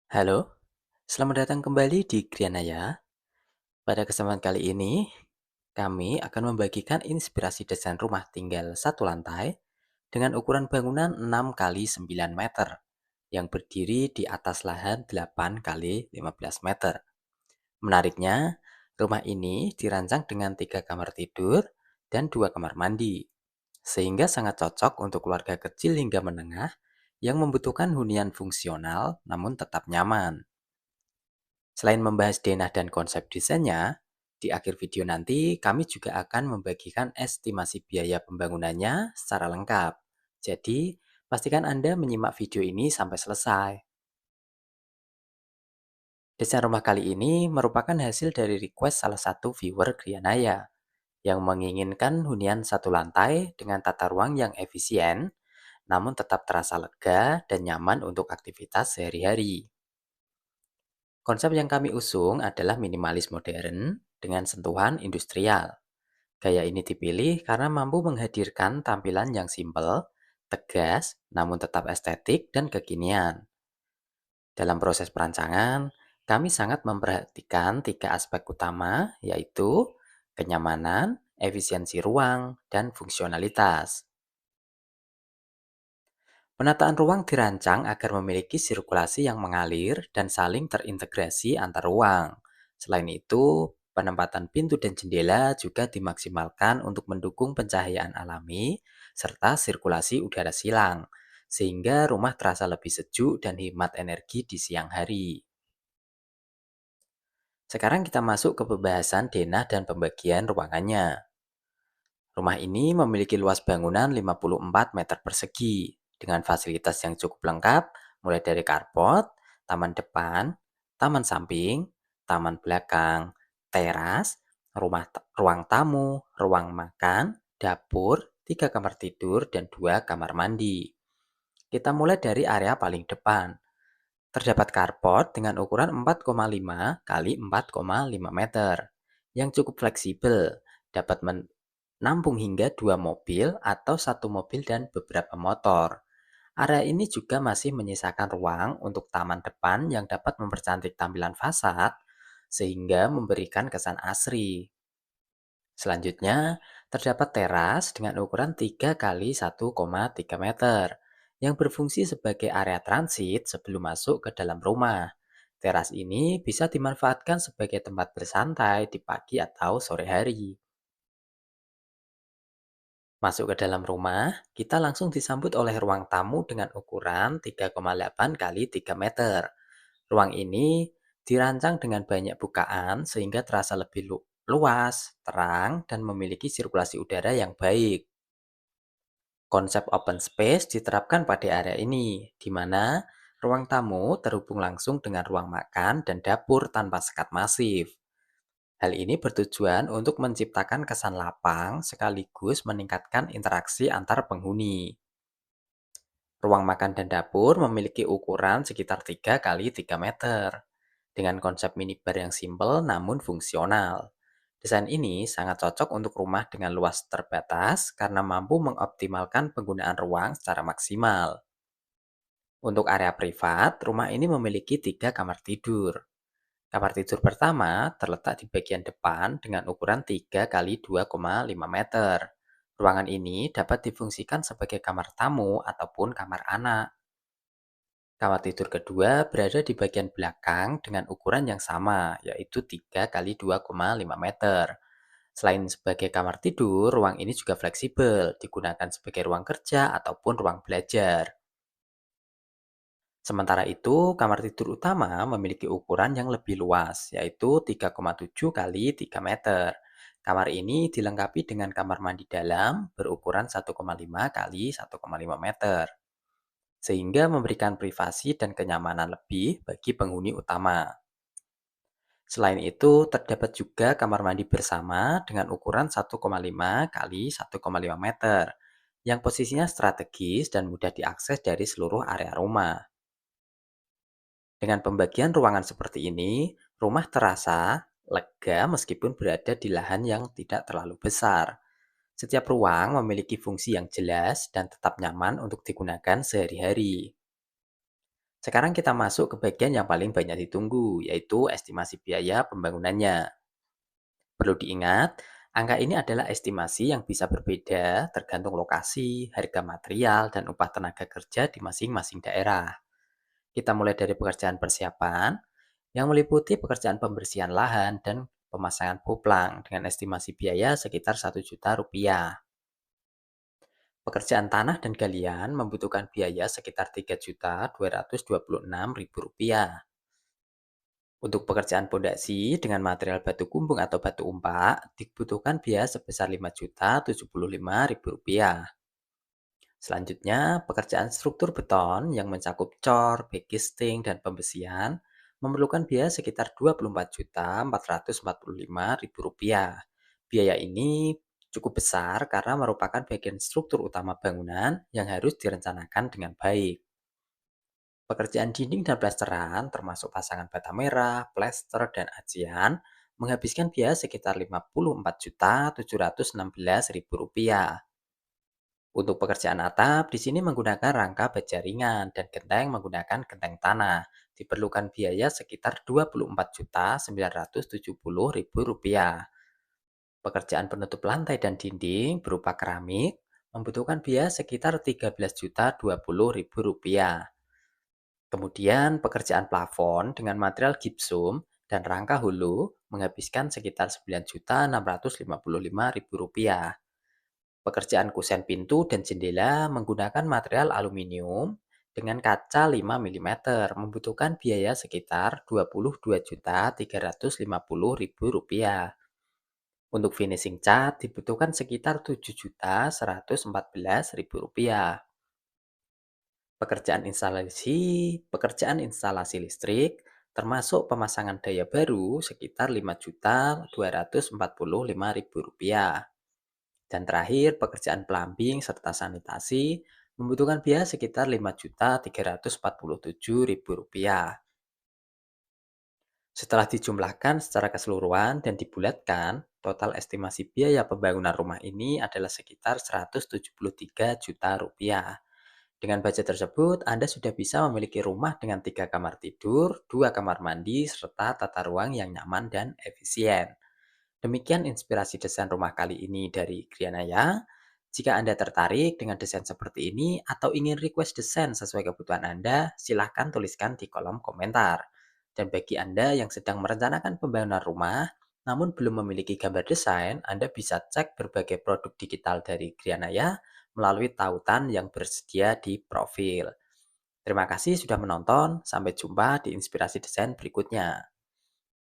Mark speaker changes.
Speaker 1: Halo, selamat datang kembali di Grianaya. Pada kesempatan kali ini, kami akan membagikan inspirasi desain rumah tinggal satu lantai dengan ukuran bangunan 6 kali 9 meter yang berdiri di atas lahan 8 kali 15 meter. Menariknya, rumah ini dirancang dengan 3 kamar tidur dan 2 kamar mandi, sehingga sangat cocok untuk keluarga kecil hingga menengah yang membutuhkan hunian fungsional namun tetap nyaman. Selain membahas denah dan konsep desainnya, di akhir video nanti kami juga akan membagikan estimasi biaya pembangunannya secara lengkap. Jadi, pastikan Anda menyimak video ini sampai selesai. Desain rumah kali ini merupakan hasil dari request salah satu viewer Grianaya yang menginginkan hunian satu lantai dengan tata ruang yang efisien, namun tetap terasa lega dan nyaman untuk aktivitas sehari-hari. Konsep yang kami usung adalah minimalis modern dengan sentuhan industrial. Gaya ini dipilih karena mampu menghadirkan tampilan yang simpel, tegas, namun tetap estetik dan kekinian. Dalam proses perancangan, kami sangat memperhatikan tiga aspek utama, yaitu kenyamanan, efisiensi ruang, dan fungsionalitas. Penataan ruang dirancang agar memiliki sirkulasi yang mengalir dan saling terintegrasi antar ruang. Selain itu, penempatan pintu dan jendela juga dimaksimalkan untuk mendukung pencahayaan alami serta sirkulasi udara silang, sehingga rumah terasa lebih sejuk dan hemat energi di siang hari. Sekarang kita masuk ke pembahasan denah dan pembagian ruangannya. Rumah ini memiliki luas bangunan 54 meter persegi dengan fasilitas yang cukup lengkap mulai dari carport, taman depan, taman samping, taman belakang, teras, ruang tamu, ruang makan, dapur, 3 kamar tidur, dan 2 kamar mandi. Kita mulai dari area paling depan. Terdapat carport dengan ukuran 4,5 kali 4,5 meter yang cukup fleksibel, dapat menampung hingga 2 mobil atau 1 mobil dan beberapa motor. Area ini juga masih menyisakan ruang untuk taman depan yang dapat mempercantik tampilan fasad sehingga memberikan kesan asri. Selanjutnya, terdapat teras dengan ukuran 3 kali 1,3 meter yang berfungsi sebagai area transit sebelum masuk ke dalam rumah. Teras ini bisa dimanfaatkan sebagai tempat bersantai di pagi atau sore hari. Masuk ke dalam rumah, kita langsung disambut oleh ruang tamu dengan ukuran 3,8 kali 3 meter. Ruang ini dirancang dengan banyak bukaan sehingga terasa lebih luas, terang, dan memiliki sirkulasi udara yang baik. Konsep open space diterapkan pada area ini, di mana ruang tamu terhubung langsung dengan ruang makan dan dapur tanpa sekat masif. Hal ini bertujuan untuk menciptakan kesan lapang sekaligus meningkatkan interaksi antar penghuni. Ruang makan dan dapur memiliki ukuran sekitar 3 kali 3 meter dengan konsep minibar yang simpel namun fungsional. Desain ini sangat cocok untuk rumah dengan luas terbatas karena mampu mengoptimalkan penggunaan ruang secara maksimal. Untuk area privat, rumah ini memiliki 3 kamar tidur. Kamar tidur pertama terletak di bagian depan dengan ukuran 3 kali 2,5 meter. Ruangan ini dapat difungsikan sebagai kamar tamu ataupun kamar anak. Kamar tidur kedua berada di bagian belakang dengan ukuran yang sama, yaitu 3 kali 2,5 meter. Selain sebagai kamar tidur, ruang ini juga fleksibel, digunakan sebagai ruang kerja ataupun ruang belajar. Sementara itu, kamar tidur utama memiliki ukuran yang lebih luas, yaitu 3,7 kali 3 meter. Kamar ini dilengkapi dengan kamar mandi dalam berukuran 1,5 kali 1,5 meter, sehingga memberikan privasi dan kenyamanan lebih bagi penghuni utama. Selain itu, terdapat juga kamar mandi bersama dengan ukuran 1,5 kali 1,5 meter, yang posisinya strategis dan mudah diakses dari seluruh area rumah. Dengan pembagian ruangan seperti ini, rumah terasa lega meskipun berada di lahan yang tidak terlalu besar. Setiap ruang memiliki fungsi yang jelas dan tetap nyaman untuk digunakan sehari-hari. Sekarang kita masuk ke bagian yang paling banyak ditunggu, yaitu estimasi biaya pembangunannya. Perlu diingat, angka ini adalah estimasi yang bisa berbeda tergantung lokasi, harga material, dan upah tenaga kerja di masing-masing daerah. Kita mulai dari pekerjaan persiapan, yang meliputi pekerjaan pembersihan lahan dan pemasangan poplang dengan estimasi biaya sekitar 1 juta rupiah. Pekerjaan tanah dan galian membutuhkan biaya sekitar 3.226.000 rupiah. Untuk pekerjaan pondasi dengan material batu kumbung atau batu umpak dibutuhkan biaya sebesar 5.075.000 rupiah. Selanjutnya, pekerjaan struktur beton yang mencakup cor, backcasting, dan pembesian memerlukan biaya sekitar 24.445.000 rupiah. Biaya ini cukup besar karena merupakan bagian struktur utama bangunan yang harus direncanakan dengan baik. Pekerjaan dinding dan plesteran, termasuk pasangan bata merah, plester, dan acian, menghabiskan biaya sekitar 54.716.000 rupiah. Untuk pekerjaan atap, di sini menggunakan rangka baja ringan dan genteng menggunakan genteng tanah. Diperlukan biaya sekitar 24.970.000 rupiah. Pekerjaan penutup lantai dan dinding berupa keramik membutuhkan biaya sekitar 13.020.000 rupiah. Kemudian pekerjaan plafon dengan material gipsum dan rangka hulu menghabiskan sekitar 9.655.000 rupiah. Pekerjaan kusen pintu dan jendela menggunakan material aluminium dengan kaca 5 mm membutuhkan biaya sekitar 22.350.000 rupiah. Untuk finishing cat dibutuhkan sekitar 7.114.000 rupiah. Pekerjaan instalasi listrik termasuk pemasangan daya baru sekitar 5.245.000 rupiah. Dan terakhir, pekerjaan plumbing serta sanitasi membutuhkan biaya sekitar 5.347.000 rupiah. Setelah dijumlahkan secara keseluruhan dan dibulatkan, total estimasi biaya pembangunan rumah ini adalah sekitar 173 juta rupiah. Dengan budget tersebut, Anda sudah bisa memiliki rumah dengan 3 kamar tidur, 2 kamar mandi, serta tata ruang yang nyaman dan efisien. Demikian inspirasi desain rumah kali ini dari Grianaya. Jika Anda tertarik dengan desain seperti ini atau ingin request desain sesuai kebutuhan Anda, silahkan tuliskan di kolom komentar. Dan bagi Anda yang sedang merencanakan pembangunan rumah, namun belum memiliki gambar desain, Anda bisa cek berbagai produk digital dari Grianaya melalui tautan yang bersedia di profil. Terima kasih sudah menonton, sampai jumpa di inspirasi desain berikutnya.